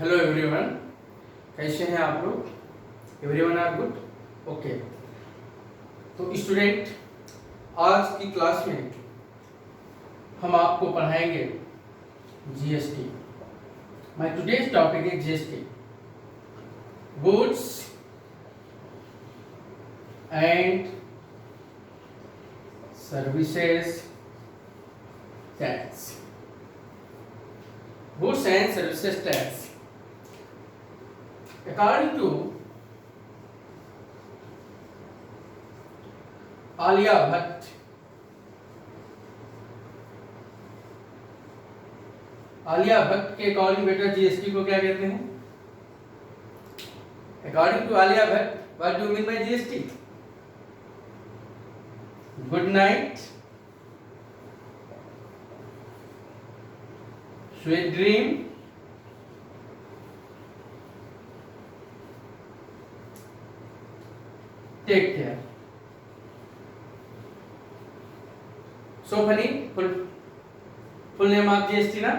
Hello everyone, कैसे हैं आप लोग? Everyone are good? ओके। तो स्टूडेंट, आज की क्लास में हम आपको पढ़ाएंगे GST. My today's topic is GST, goods and services tax. Goods and services tax. According to Alia Bhatt, के अकॉर्डिंग बेटा जीएसटी को क्या कहते हैं? According to Alia Bhatt, what do you mean by GST? Good night, sweet dream, take care. So funny, full name of GST na?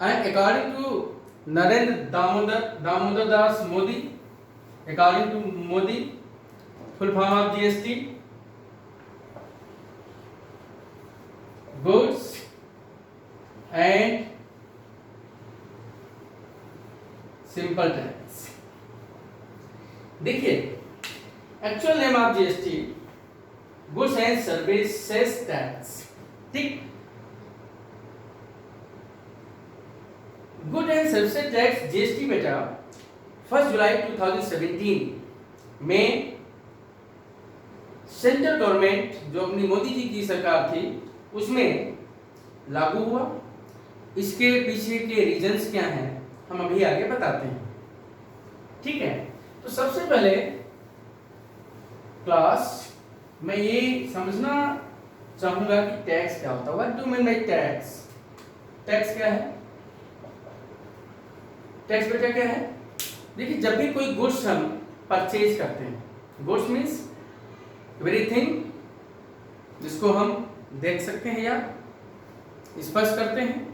And according to Narendra Damodar Das Modi, according to Modi, full form of GST, goods and simple tax. देखिए, actual name of GST goods and services tax. ठीक, good and services tax GST बेटा 1 जुलाई 2017 में central government, जो अपनी मोदी जी की सरकार थी, उसमें लागू हुआ। इसके पीछे के रीजंस क्या हैं हम अभी आगे बताते हैं। ठीक है, तो सबसे पहले क्लास में ये समझना चाहूंगा कि टैक्स क्या होता है। What do mean by tax? Tax क्या है? टैक्स बेटा क्या है? देखिए, जब भी कोई गुड्स हम परचेज करते हैं, गुड्स मीन्स एवरीथिंग जिसको हम देख सकते हैं या स्पर्श करते हैं,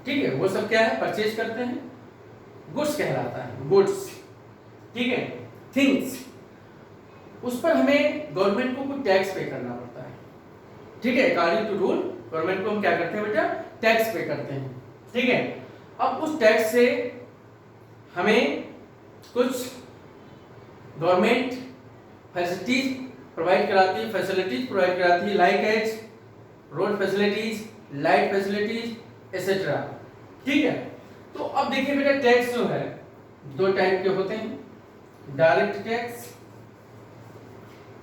ठीक है, वो सब क्या है? परचेज करते हैं, गुड्स कहलाता है, गुड्स। ठीक है, थिंग्स, उस पर हमें गवर्नमेंट को कुछ टैक्स पे करना पड़ता है। ठीक है, अकॉर्डिंग टू रूल गवर्नमेंट को हम क्या करते हैं बेटा? टैक्स पे करते हैं। ठीक है, अब उस टैक्स से हमें कुछ गवर्नमेंट फैसिलिटीज प्रोवाइड कराती है, like as road facilities, light facilities etcetera. ठीक है, तो अब देखिए बेटा, टैक्स जो है दो टाइप के होते हैं, direct tax,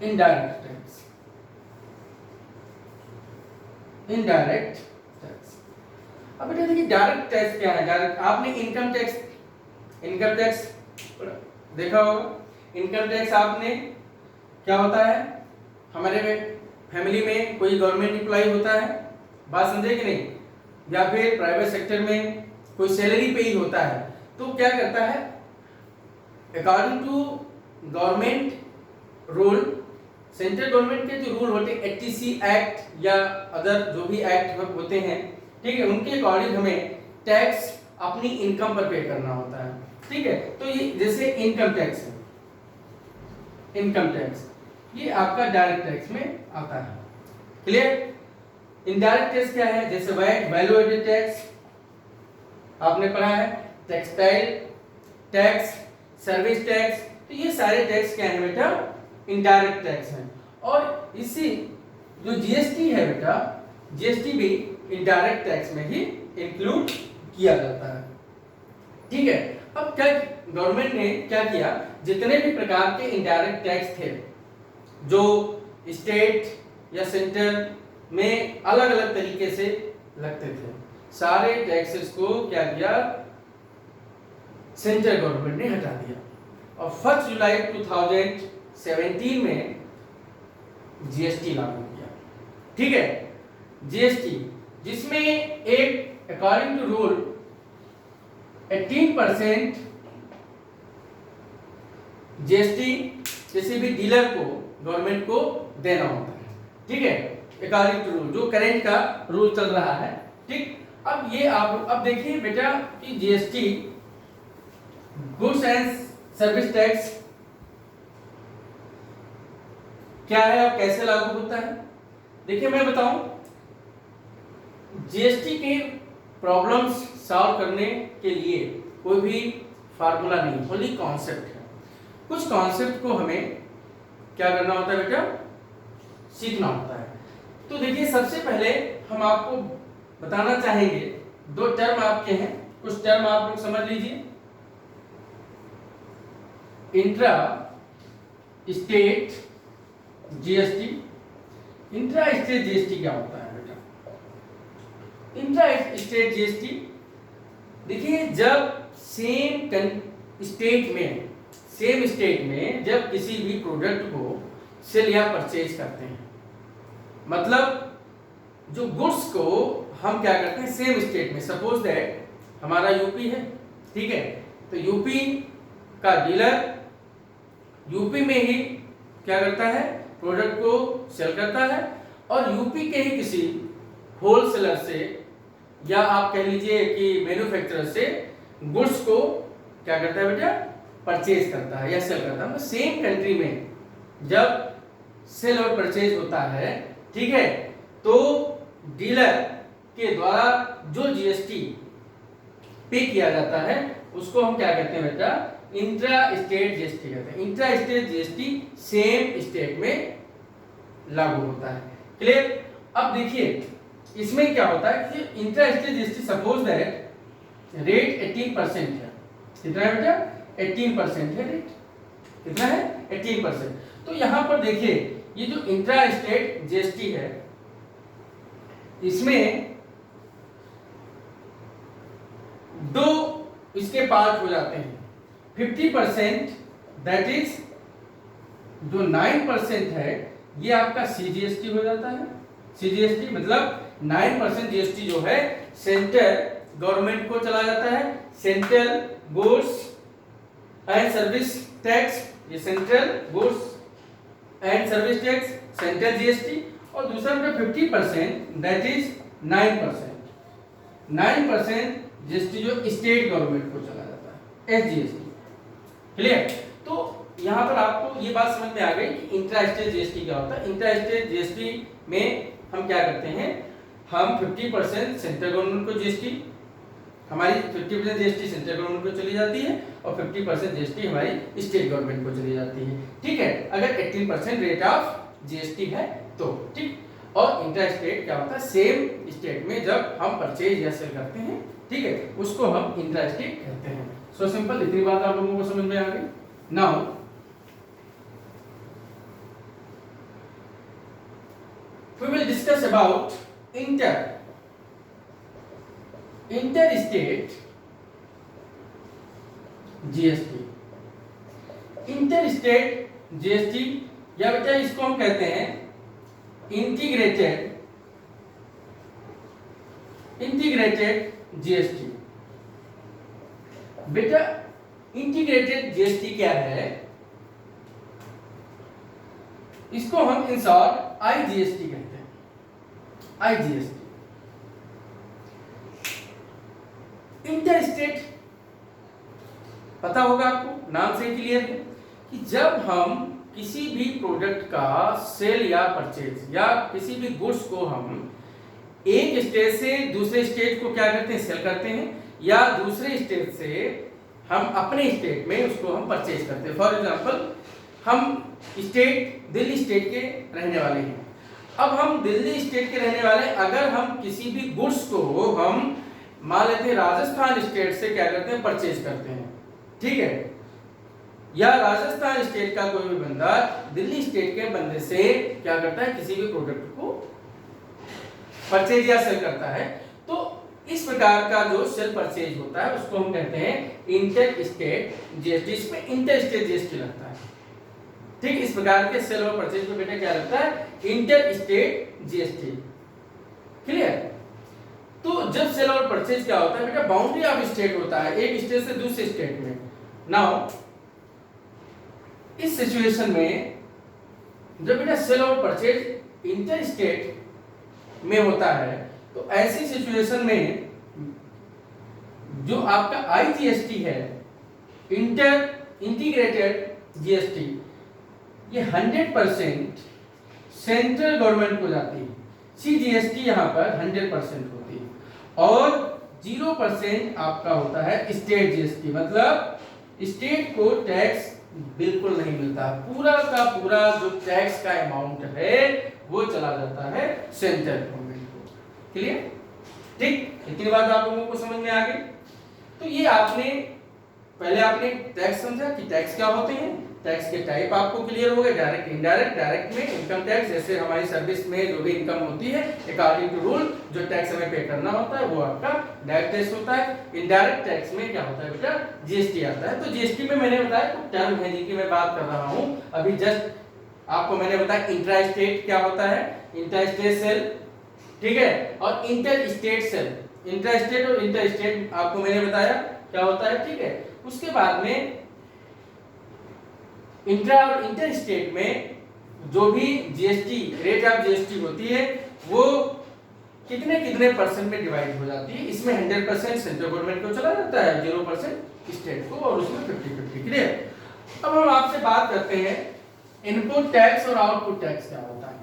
indirect tax. Indirect tax, अब बेटा देखिए डायरेक्ट टैक्स क्या है? डायरेक्ट, आपने इनकम टैक्स देखा होगा। इनकम टैक्स आपने क्या होता है? हमारे फैमिली में कोई गवर्नमेंट एम्प्लॉय होता है, बात समझे कि नहीं, या फिर प्राइवेट सेक्टर में कोई सैलरी पे ही होता है, तो क्या करता है? According to government rule, central government के जो रूल होते हैं, एटीसी एक्ट या अदर जो भी एक्ट होते हैं, ठीक है, उनके अकॉर्डिंग हमें टैक्स अपनी इनकम पर पे करना होता है। ठीक है, तो ये जैसे इनकम टैक्स है, इनकम टैक्स ये आपका डायरेक्ट टैक्स में आता है। क्लियर? इनडायरेक्ट टैक्स क्या है? जैसे वैल्यू एडेड टैक्स आपने पढ़ा है, टेक्सटाइल टैक्स, सर्विस टैक्स, तो ये सारे टैक्स क्या है बेटा? इनडायरेक्ट टैक्स हैं। और इसी जो जीएसटी है बेटा, जीएसटी भी इनडायरेक्ट टैक्स में ही इंक्लूड किया जाता है। ठीक है, अब क्या गवर्नमेंट ने क्या किया? जितने भी प्रकार के इनडायरेक्ट टैक्स थे, जो स्टेट या सेंटर में अलग अलग तरीके से लगते थे, सारे टैक्सेस को क्या किया? सेंट्रल गवर्नमेंट ने हटा दिया। और 1 जुलाई 2017 में जीएसटी लागू किया। ठीक है, जीएसटी जिसमें एक अकॉर्डिंग टू रूल 18% जीएसटी किसी भी डीलर को गवर्नमेंट को देना होता है। ठीक है, अकॉर्डिंग टू रूल, जो करेंट का रूल चल रहा है। ठीक, अब ये आप अब देखिए बेटा कि GST goods and service tax क्या है और कैसे लागू होता है? देखिए मैं बताऊं, जीएसटी के प्रॉब्लम्स सॉल्व करने के लिए कोई भी फार्मूला नहीं, ओनली कॉन्सेप्ट है। कुछ कॉन्सेप्ट को हमें क्या करना होता है बेटा, सीखना होता है। तो देखिए सबसे पहले हम आपको बताना चाहेंगे, दो टर्म आपके हैं, कुछ टर्म आप लोग समझ लीजिए। Intra state GST. Intra state GST क्या होता है बेटा? इंट्रा स्टेट जीएसटी देखिए, जब सेम स्टेट में जब किसी भी प्रोडक्ट को सेल या परचेज करते हैं, मतलब जो गुड्स को हम क्या करते हैं सेम स्टेट में, सपोज दैट हमारा यूपी है, ठीक है, तो यूपी का डीलर यूपी में ही क्या करता है, प्रोडक्ट को सेल करता है, और यूपी के ही किसी होलसेलर से या आप कह लीजिए कि मैन्युफैक्चरर से गुड्स को क्या करता है बेटा, परचेज करता है या सेल करता है। सेम कंट्री में जब सेल और परचेज होता है, ठीक है, तो डीलर के द्वारा जो जीएसटी पे किया जाता है उसको हम क्या कहते हैं बेटा, इंट्रा स्टेट जीएसटी कहते हैं। Intra state GST same state में लागू होता है। क्लियर? अब देखिए इसमें क्या होता है कि intra state GST suppose that rate 18% है। कितना है बेटा? 18% है रेट। कितना है? 18%। तो यहां पर देखिए ये जो इंट्रा स्टेट जीएसटी है, इसमें दो इसके पार्ट हो जाते हैं। 50% दैट इज जो 9% है ये आपका सीजीएसटी हो जाता है। सीजीएसटी मतलब 9% जीएसटी जो है सेंट्रल गवर्नमेंट को चला जाता है। Central goods and service tax, ये central goods and service tax central GST, और दूसरा 50% दैट इज 9% जीएसटी जो स्टेट गवर्नमेंट को चला जाता है, एसजीएसटी। क्लियर? तो यहां पर आपको ये बात समझ में आ गई कि इंट्रा स्टेट जीएसटी क्या होता है। इंट्रा स्टेट जीएसटी में हम क्या करते हैं, हम 50% सेंट्रल गवर्नमेंट को जीएसटी, हमारी 50% जीएसटी सेंट्रल गवर्नमेंट को चली जाती है और 50% जीएसटी हमारी स्टेट गवर्नमेंट को चली जाती है। ठीक है, अगर 18% रेट ऑफ जीएसटी है तो। ठीक, और इंट्रा स्टेट क्या होता है, सेम स्टेट में जब हम परचेज या सेल करते हैं, ठीक है, उसको हम इंट्रा स्टेट कहते हैं। सो सिंपल, इतनी बात आप लोगों को समझ में आ गई। Now we will discuss about interstate GST। Interstate GST या बेटा इसको हम कहते हैं इंटीग्रेटेड जीएसटी। बेटा इंटीग्रेटेड जीएसटी क्या है, इसको हम इन शॉर्ट आईजीएसटी कहते हैं। आईजीएसटी इंटरस्टेट पता होगा आपको, नाम से क्लियर है कि जब हम किसी भी प्रोडक्ट का सेल या परचेज या किसी भी गुड्स को हम एक स्टेट से दूसरे स्टेट को क्या करते हैं, सेल करते हैं, या दूसरे स्टेट से हम अपने स्टेट में उसको हम परचेज करते हैं। फॉर एग्जांपल हम दिल्ली स्टेट के रहने वाले हैं। अब हम दिल्ली स्टेट के रहने वाले, अगर हम किसी भी गुड्स को हम मान लेते हैं राजस्थान स्टेट से क्या करते हैं, परचेज करते हैं, ठीक है, या राजस्थान स्टेट का कोई भी बंदा दिल्ली स्टेट के बंदे से क्या करता है, किसी भी प्रोडक्ट को परचेज या सेल करता है, तो इस प्रकार का जो सेल परचेज होता है उसको हम कहते हैं इंटर स्टेट जीएसटी। इसमें इंटर स्टेट जीएसटी लगता है। ठीक, इस प्रकार के सेल और परचेज में बेटा क्या लगता है, इंटर स्टेट जीएसटी। क्लियर? तो जब सेल और परचेज क्या होता है बेटा, बाउंड्री ऑफ स्टेट होता है, एक स्टेट से दूसरे स्टेट में। नाउ इस सिचुएशन में जब बेटा सेल और परचेज इंटर स्टेट में होता है, तो ऐसी सिचुएशन में जो आपका आईजीएसटी है इंटीग्रेटेड जीएसटी, ये 100% सेंट्रल गवर्नमेंट को जाती है। सीजीएसटी यहाँ पर 100% होती है और 0% आपका होता है स्टेट जीएसटी, मतलब स्टेट को टैक्स बिल्कुल नहीं मिलता, पूरा का पूरा जो टैक्स का अमाउंट है वो चला जाता है सेंट्रल गवर्नमेंट को। क्लियर? ठीक, इतनी बात आप लोगों को समझ में आ गई। तो ये आपने पहले आपने टैक्स समझा कि टैक्स क्या होते हैं, टैक्स के टाइप आपको क्लियर हो गए, डायरेक्ट इनडायरेक्ट। डायरेक्ट में इनकम टैक्स, जैसे हमारी सर्विस में जो भी इनकम होती है अकॉर्डिंग टू रूल जो टैक्स हमें पे करना होता है वो आपका डायरेक्ट टैक्स होता है। इनडायरेक्ट टैक्स में क्या होता है बेटा, जीएसटी आता है। तो जीएसटी में मैंने बताया कुछ टर्म है जिनकी मैं बात कर रहा हूं अभी जस्ट आपको मैंने बताया। इंट्रा स्टेट क्या होता है, इंट्रा स्टेट सेल, ठीक है, और inter state sale. Intra state और इंटर स्टेट आपको मैंने बताया क्या होता है, ठीक है। उसके बाद में इंट्रा और इंटर स्टेट में जो भी जीएसटी रेट ऑफ जीएसटी होती है वो कितने कितने परसेंट में डिवाइड हो जाती है। इसमें 100% सेंट्रल गवर्नमेंट को चला जाता है, 0% स्टेट को, और उसमें 50-50। क्लियर? अब हम आपसे बात करते हैं इनपुट टैक्स और आउटपुट टैक्स क्या होता है।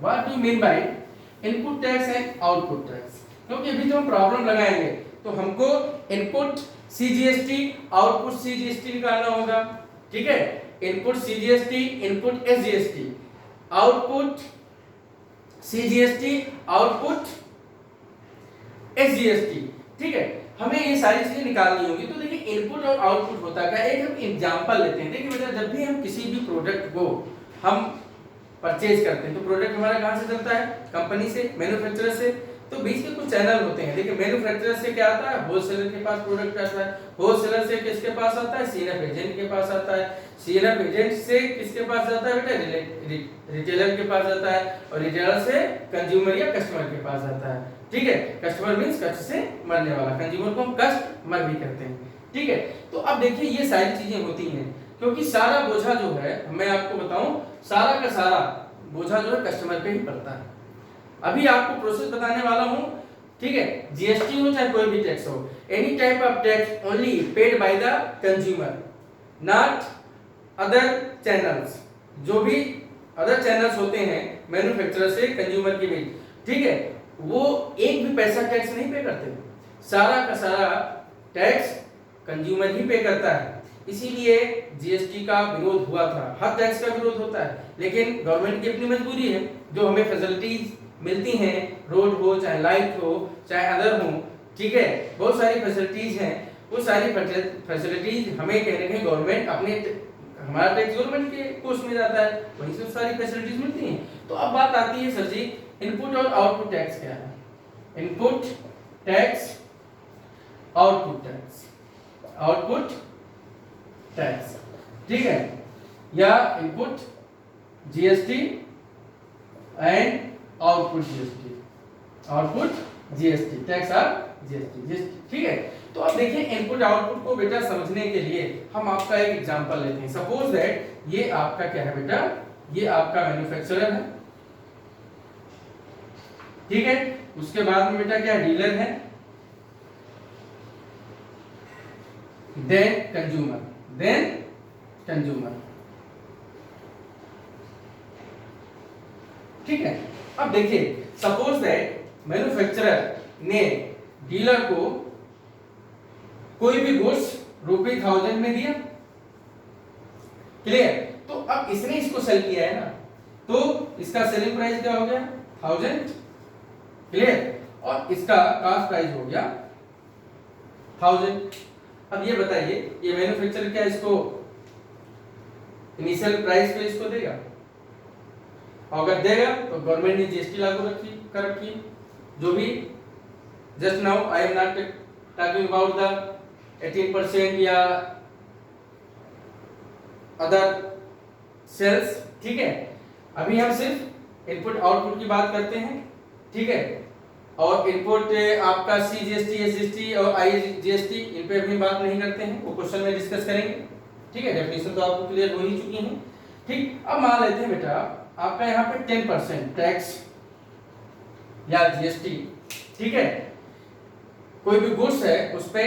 What do mean by input tax and output tax? क्योंकि अभी जो हम प्रॉब्लम लगाएंगे तो हमको इनपुट सीजीएसटी आउटपुट सीजीएसटी निकालना होगा, ठीक है। Input CGST input SGST, output CGST output SGST, ठीक है। हमें ये सारी चीजें निकालनी होगी। तो देखिए इनपुट और आउटपुट होता है क्या, एक हम एग्जांपल लेते हैं। देखिए बेटा, जब भी हम किसी भी प्रोडक्ट को हम परचेज करते हैं तो प्रोडक्ट हमारा कहां से चलता है, कंपनी से, मैन्युफैक्चरर से। तो बीच में कुछ चैनल होते हैं। देखिए मैन्युफैक्चरर से क्या आता है, होलसेलर के पास प्रोडक्ट आता है, होलसेलर से किसके पास आता है, सीएनएफ एजेंट के पास आता है, सीएनएफ एजेंट से किसके पास जाता है बेटा, रिटेलर के पास जाता है, और रिटेलर से कंज्यूमर या कस्टमर के पास जाता है, ठीक है। कस्टमर मींस कष्ट से मरने वाला, कंज्यूमर को हम कस्टमर भी कहते हैं, ठीक है। तो अब देखिए ये सारी चीजें होती हैं क्योंकि सारा बोझा जो है, मैं आपको बताऊं, सारा का सारा बोझा जो है कस्टमर पे ही पड़ता है। अभी आपको प्रोसेस बताने वाला हूं, ठीक है। जीएसटी हो चाहे कोई भी टैक्स हो, any type of tax only paid by the consumer, not other channels. जो भी अदर चैनल्स होते हैं मैन्युफैक्चरर से कंज्यूमर के बीच, ठीक है, वो एक भी पैसा टैक्स नहीं पे करते, सारा का सारा टैक्स कंज्यूमर ही पे करता है। इसीलिए जीएसटी का विरोध हुआ था। हर टैक्स का विरोध होता है, लेकिन गवर्नमेंट की अपनी मजबूरी है। जो हमें फैसिलिटीज मिलती हैं, रोड हो चाहे लाइट हो चाहे अदर हो, ठीक है, बहुत सारी फैसिलिटीज हैं, वो सारी फैसिलिटीज हमें कहीं ना कहीं गवर्नमेंट अपने, हमारा टैक्स गवर्नमेंट के कोष में जाता है, वहीं से सारी फैसिलिटीज मिलती हैं। तो अब बात आती है सर जी, इनपुट और आउटपुट टैक्स क्या है। Input tax, output tax, output tax, ठीक है, या input GST and output GST, output GST, tax और जीएसटी, ठीक है। तो अब देखिए इनपुट आउटपुट को बेटा समझने के लिए हम आपका एक एग्जांपल लेते हैं। सपोज दैट ये आपका क्या है बेटा, ये आपका मैन्युफैक्चरर है, ठीक है। उसके बाद में बेटा क्या डीलर है, देन कंज्यूमर, देन कंज्यूमर, ठीक है। अब देखिए सपोज दैट मैन्युफैक्चरर ने डीलर को कोई भी गुड्स ₹1000 में दिया, क्लियर। तो अब इसने इसको सेल किया है ना, तो इसका सेलिंग प्राइस क्या हो गया 1000, क्लियर, और इसका कॉस्ट प्राइस हो गया 1000। अब ये बताइए ये मैन्युफैक्चरर क्या इसको इनिशियल प्राइस पे इसको देगा? अगर देगा तो गवर्नमेंट ने जीएसटी लागू कर रखी है। जो भी just now I am not talking about the 18% या अदर सेल्स, ठीक है। अभी हम सिर्फ इनपुट आउटपुट की बात करते हैं, ठीक है। और इनपुट आपका सीजीएसटी, एसजीएसटी और आईजीएसटी, इन पे अभी बात नहीं करते हैं, वो क्वेश्चन में डिस्कस करेंगे, ठीक है। डेफिनेशन तो आपको क्लियर हो ही चुकी है, ठीक। अब मान लेते हैं बेटा आपका यहाँ पे 10% टैक्स या जीएसटी, ठीक है, कोई भी गुड्स है उस पे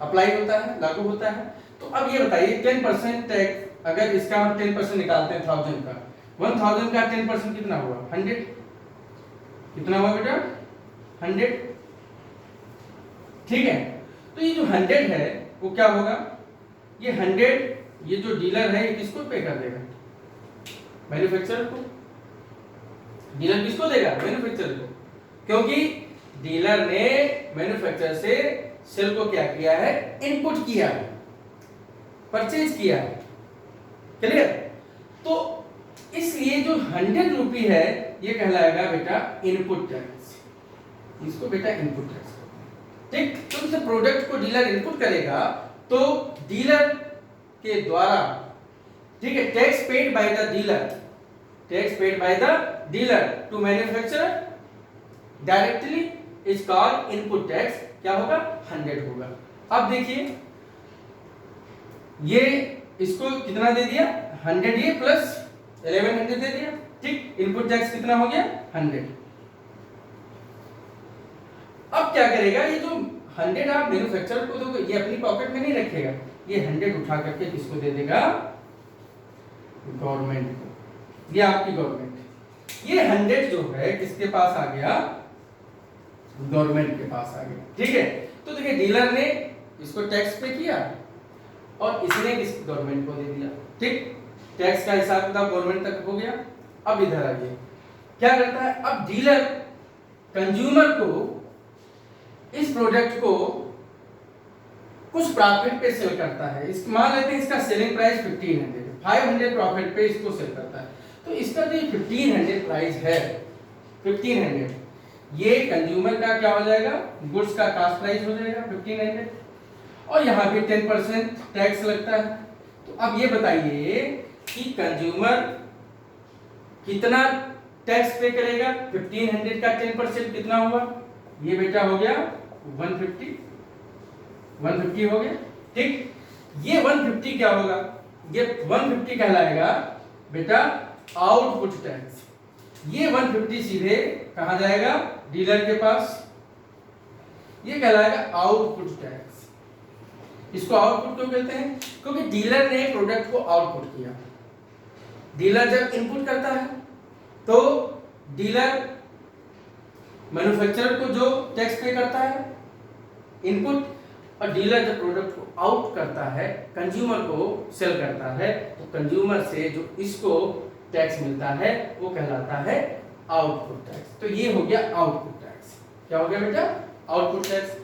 अप्लाई होता है, लागू होता है। तो अब ये बताइए 10% टैक्स, अगर इसका हम 10% निकालते हैं 1000 का, 1000 का 10% कितना हुआ? 100। कितना हुआ बेटा? 100। ठीक है, तो ये जो 100 है वो क्या होगा? ये 100, ये जो डीलर है ये किसको पे कर देगा? मैन्युफैक्चरर को। डीलर किसको देगा? मैन्युफैक्चरर को, क्योंकि डीलर ने मैन्युफैक्चरर से सेल को क्या किया है? इनपुट किया है, परचेज किया है। क्लियर? तो इसलिए जो 100 रुपी है ये कहलाएगा बेटा इनपुट टैक्स। इसको बेटा इनपुट टैक्स। ठीक, तो जब प्रोडक्ट को डीलर इनपुट करेगा तो डीलर के द्वारा, ठीक है, tax paid by the dealer, tax paid by the dealer to manufacturer directly is called input tax. क्या होगा? 100 होगा। अब देखिए ये इसको कितना दे दिया? 100 ये प्लस 1100 दे दिया। ठीक, इनपुट टैक्स कितना हो गया? 100। अब क्या करेगा? ये जो 100 आप मैन्युफैक्चरर को दोगे, ये अपनी पॉकेट में नहीं रखेगा, ये 100 उठा करके किसको दे देगा? गवर्नमेंट को। ये आपकी गवर्नमेंट। ये 100 जो है किसके पास आ गया? गवर्नमेंट के पास आ गया। ठीक है, तो देखिए डीलर ने इसको टैक्स पे किया और इसने किस गवर्नमेंट को दे दिया। ठीक, टैक्स का हिसाब किताब गवर्नमेंट तक हो गया। अब इधर आइए, क्या करता है? अब डीलर कंज्यूमर को इस प्रोडक्ट को कुछ प्रॉफिट पे सेल करता है। इस मान लेते हैं इसका सेलिंग प्राइस 1500, 500 प्रॉफिट पे इसको सेल करता है। तो इसका जो 1500 प्राइस है, 1500 ये कंज्यूमर का क्या हो जाएगा? गुड्स का कॉस्ट प्राइस हो जाएगा 1500, और यहाँ पे 10% टैक्स लगता है। तो अब ये बताइए कि कंज्यूमर कितना टैक्स पे करेगा? 1500 का 10% कितना हुआ? ये बेटा हो गया 150 हो गया। ठीक, ये 150 क्या होगा? ये 150 कहलाएगा बेटा आउटपुट टैक्स। ये 150 सीधे कहां जाएगा? डीलर के पास। ये कहलाएगा आउटपुट टैक्स। इसको आउटपुट क्यों कहते हैं? क्योंकि डीलर ने प्रोडक्ट को आउटपुट किया। डीलर जब इनपुट करता है तो डीलर मैन्युफैक्चरर को जो टैक्स पे करता है इनपुट, और डीलर जब प्रोडक्ट को आउट करता है, कंज्यूमर को सेल करता है, तो कंज्यूमर से जो इसको टैक्स मिलता है वो कहलाता है आउटपुट टैक्स। तो ये हो गया आउटपुट टैक्स। क्या हो गया बेटा? Output tax.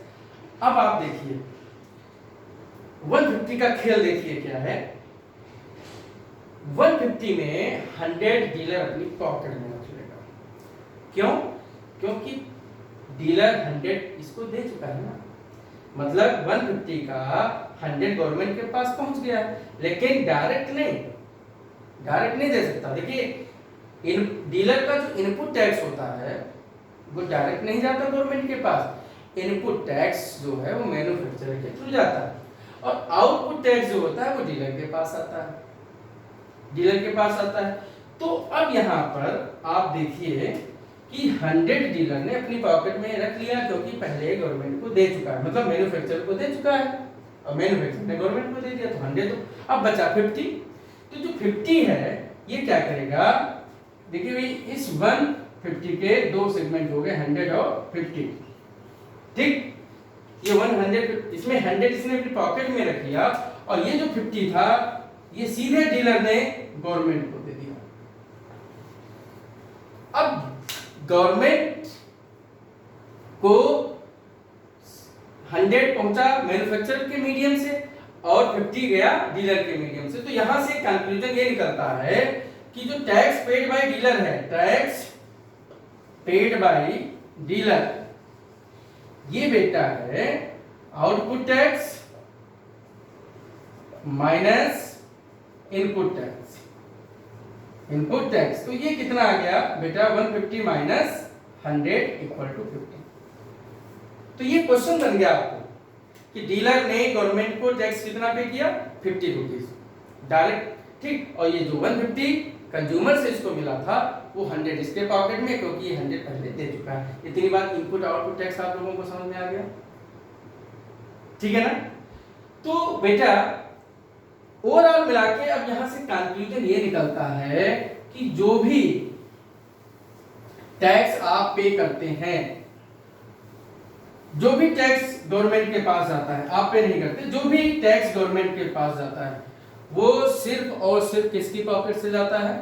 अब आप देखिए 150 का खेल देखिए क्या है। 150 में 100 डीलर अपनी पॉकेट में रख लेगा। क्यों? क्योंकि डीलर 100 इसको दे चुका है ना, मतलब 150 का 100 गवर्नमेंट के पास पहुंच गया, लेकिन डायरेक्ट नहीं दे सकता। देखिए डीलर का जो इनपुट टैक्स होता है वो डायरेक्ट नहीं जाता गवर्नमेंट के पास। इनपुट टैक्स जो है वो मैन्युफैक्चरर के थ्रू जाता है, और आउटपुट टैक्स जो होता है वो डीलर के पास आता है। तो अब यहाँ पर आप देखिए कि 100 डीलर ने अपनी पॉकेट में रख लिया, क्योंकि पहले गवर्नमेंट को दे चुका है, मतलब मैन्युफैक्चरर को दे चुका है, और मैन्युफैक्चरर ने गवर्नमेंट को दे दिया, तो 100। तो अब बचा 50। तो जो 50 है ये क्या करेगा? देखिए भाई इस 150 के दो सेगमेंट हो गए, 100 और 50। ठीक, ये 100, इसमें 100 इसने अपनी पॉकेट में रख लिया, और ये जो 50 था ये सीधे डीलर ने गवर्नमेंट को दे दिया। अब गवर्नमेंट को 100 पहुंचा मैन्युफैक्चरर के मीडियम से और 50 गया डीलर के मीडियम से। तो यहां से कंक्लूजन ये निकलता है कि जो टैक्स पेड बाय डीलर है, टैक्स पेड बाय डीलर, ये बेटा है output tax minus input tax. तो ये कितना आ गया बेटा? 150 माइनस 100 इक्वल टू 50। तो ये क्वेश्चन बन गया आपको कि डीलर ने गवर्नमेंट को टैक्स कितना पे किया? 50 रुपीज डायरेक्ट। ठीक, और ये जो 150 कंज्यूमर से इसको मिला था वो 100 इसके पॉकेट में, क्योंकि ये 100 पहले दे चुका है। इतनी बात इनपुट आउटपुट टैक्स आप लोगों को समझ में आ गया? ठीक है ना? तो बेटा ओवरऑल मिला के अब यहां से कंक्लूजन ये निकलता है कि जो भी टैक्स आप पे करते हैं, जो भी टैक्स गवर्नमेंट के पास जाता है, आप पे नहीं करते, जो भी टैक्स गवर्नमेंट के पास जाता है वो सिर्फ और सिर्फ किसकी पॉकेट से जाता है?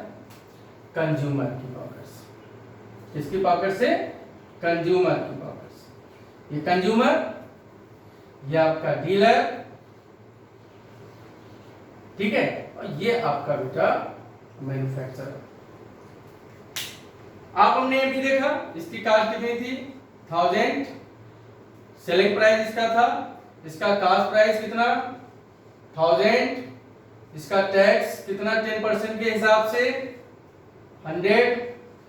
कंज्यूमर की पॉकेट से। किसकी पॉकेट से? कंज्यूमर की पॉकेट से। ये कंज्यूमर, ये आपका डीलर, ठीक है, और ये आपका बेटा मैन्युफैक्चरर। आप हमने ये भी देखा, इसकी कास्ट कितनी थी? 1000, सेलिंग प्राइस इसका था, इसका कास्ट प्राइस कितना? 1000, इसका टैक्स कितना? 10% के हिसाब से 100,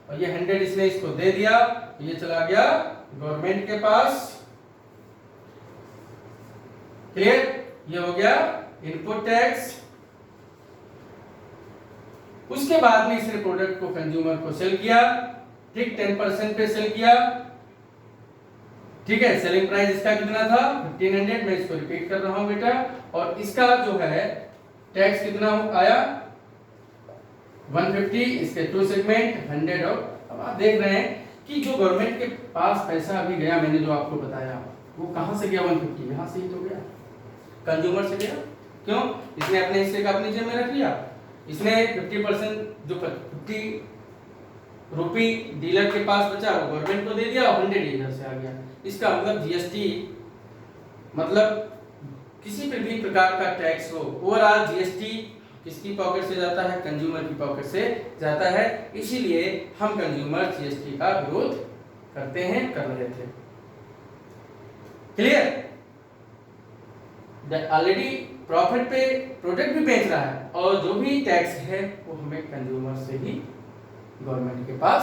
और ये 100 इसने इसको दे दिया, ये चला गया गवर्नमेंट के पास। क्लियर? ये हो गया इनपुट टैक्स। उसके बाद में इसने प्रोडक्ट को कंज्यूमर को सेल किया, ठीक, 10% पे सेल किया, ठीक है। सेलिंग प्राइस इसका कितना था? 1500, मैं इसको रिपीट कर रहा हूं बेटा, और इसका जो है टैक्स कितना आया? 150, इसके 2 सेगमेंट 100 और अब आप देख रहे हैं कि जो गवर्नमेंट के पास पैसा अभी गया, मैंने जो आपको बताया, वो कहां से गया? 150 यहां से ही तो गया, कंज्यूमर से गया। क्यों? इसने अपने हिस्से का अपनी जेब में रख लिया, इसने 50% जो 50 रुपी डीलर के पास बचा वो गवर्नमेंट को दे दिया और 100 डीलर से आ गया। इसका मतलब जीएसटी मतलब किसी भी प्रकार का टैक्स हो, ओवरऑल जीएसटी किसकी पॉकेट से जाता है? कंज्यूमर की पॉकेट से जाता है। इसीलिए हम कंज्यूमर जीएसटी का विरोध करते हैं, कर रहे थे। क्लियर? ऑलरेडी प्रॉफिट पे प्रोडक्ट भी बेच रहा है और जो भी टैक्स है वो हमें कंज्यूमर से ही गवर्नमेंट के पास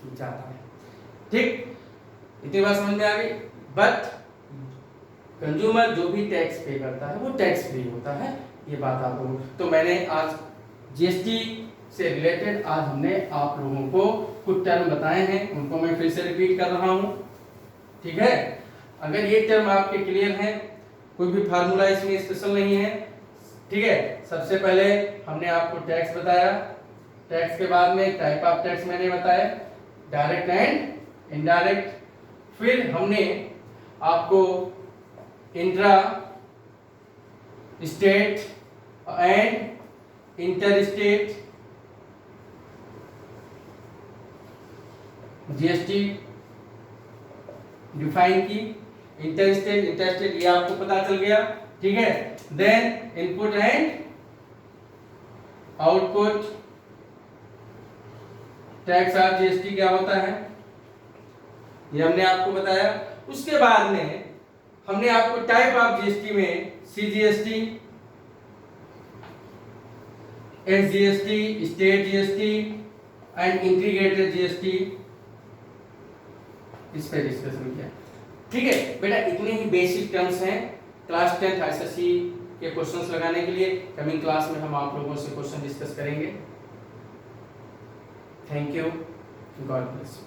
जाता है। ठीक, इतनी बात समझ में आ गई। बट कंज्यूमर जो भी टैक्स पे करता है वो टैक्स फ्री होता है, ये बात आप लोगों। तो मैंने आज जीएसटी से रिलेटेड आज हमने आप लोगों को कुछ टर्म बताए हैं, उनको मैं फिर से रिपीट कर रहा हूं, ठीक है। अगर ये टर्म आपके क्लियर हैं, कोई भी फार्मूला इसमें स्पेशल नहीं है, ठीक है। सबसे पहले हमने आपको टैक्स बताया, टैक्स के बाद में टाइप ऑफ टैक्स मैंने बताया, डायरेक्ट एंड इनडायरेक्ट। फिर हमने आपको intra state and inter state GST define की। इंटर स्टेट ये आपको पता चल गया, ठीक है। Then input and output tax of GST क्या होता है ये हमने आपको बताया। उसके बाद में हमने आपको टाइप ऑफ जीएसटी में CGST, SGST, state GST and integrated GST इस पे डिस्कशन किया, ठीक है बेटा। इतने ही बेसिक टर्म्स हैं क्लास 10th एसएससी के क्वेश्चंस लगाने के लिए। कमिंग क्लास में हम आप लोगों से क्वेश्चन डिस्कस करेंगे। Thank you, God bless.